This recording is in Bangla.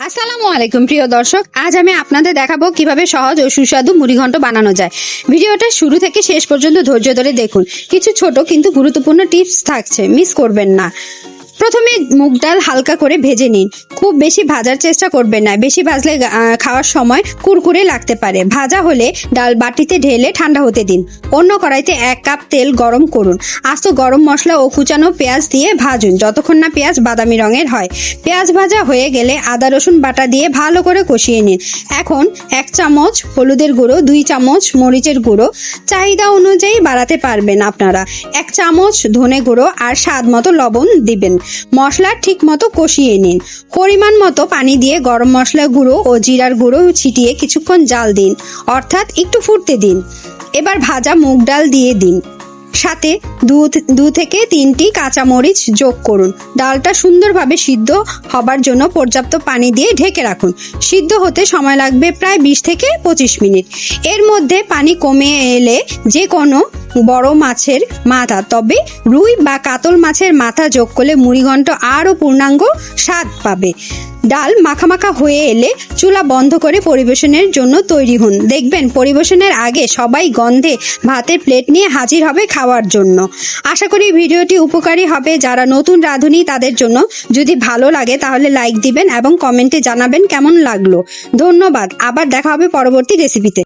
আসসালামু আলাইকুম প্রিয় দর্শক, আজ আমি আপনাদের দেখাবো কিভাবে সহজ ও সুস্বাদু মুড়িঘন্ট বানানো যায়। ভিডিওটা শুরু থেকে শেষ পর্যন্ত ধৈর্য ধরে দেখুন। কিছু ছোট কিন্তু গুরুত্বপূর্ণ টিপস থাকছে, মিস করবেন না। প্রথমে মুগ ডাল হালকা করে ভেজে নিন। খুব বেশি ভাজার চেষ্টা করবেন না, বেশি ভাজলে খাওয়ার সময় কুরকুরে লাগতে পারে। ভাজা হলে ডাল বাটিতে ঢেলে ঠান্ডা হতে দিন। অন্য কড়াইতে 1 কাপ তেল গরম করুন। আস্ত গরম মশলা ও কুচানো পেঁয়াজ দিয়ে ভাজুন যতক্ষণ না পেঁয়াজ বাদামি রঙের হয়। পেঁয়াজ ভাজা হয়ে গেলে আদা রসুন বাটা দিয়ে ভালো করে কষিয়ে নিন। এখন 1 চামচ হলুদের গুঁড়ো, 2 চামচ মরিচের গুঁড়ো, চাহিদা অনুযায়ী বাড়াতে পারবেন আপনারা। 1 চামচ ধনে গুঁড়ো আর স্বাদ মতো লবণ দিবেন। মশলা ঠিক মতো কষিয়ে নিন। পরিমাণ মতো পানি দিয়ে গরম মশলা গুঁড়ো ও জিরার গুঁড়ো ছিটিয়ে কিছুক্ষণ জাল দিন, অর্থাৎ একটু ফুটতে দিন। এবার ভাজা মুগ ডাল দিয়ে দিন, সাথে 2 থেকে 3টি কাঁচামরিচ যোগ করুন। ডালটা সুন্দরভাবে সিদ্ধ হবার জন্য পর্যাপ্ত পানি দিয়ে ঢেকে রাখুন। সিদ্ধ হতে সময় লাগবে প্রায় 20 থেকে 25 মিনিট। এর মধ্যে পানি কমে এলে যে কোনো বড় মাছের মাথা, তবে রুই বা কাতল মাছের মাথা যোগ করলে মুড়িঘন্ট আরও পূর্ণাঙ্গ স্বাদ পাবে। ডাল মাখামাখা হয়ে এলে চুলা বন্ধ করে পরিবেশনের জন্য তৈরি হন। দেখবেন পরিবেশনের আগে সবাই গন্ধে ভাতের প্লেট নিয়ে হাজির হবে খাওয়ার জন্য। আশা করি ভিডিওটি উপকারী হবে যারা নতুন রাঁধুনি তাদের জন্য। যদি ভালো লাগে তাহলে লাইক দিবেন এবং কমেন্টে জানাবেন কেমন লাগলো। ধন্যবাদ। আবার দেখা হবে পরবর্তী রেসিপিতে।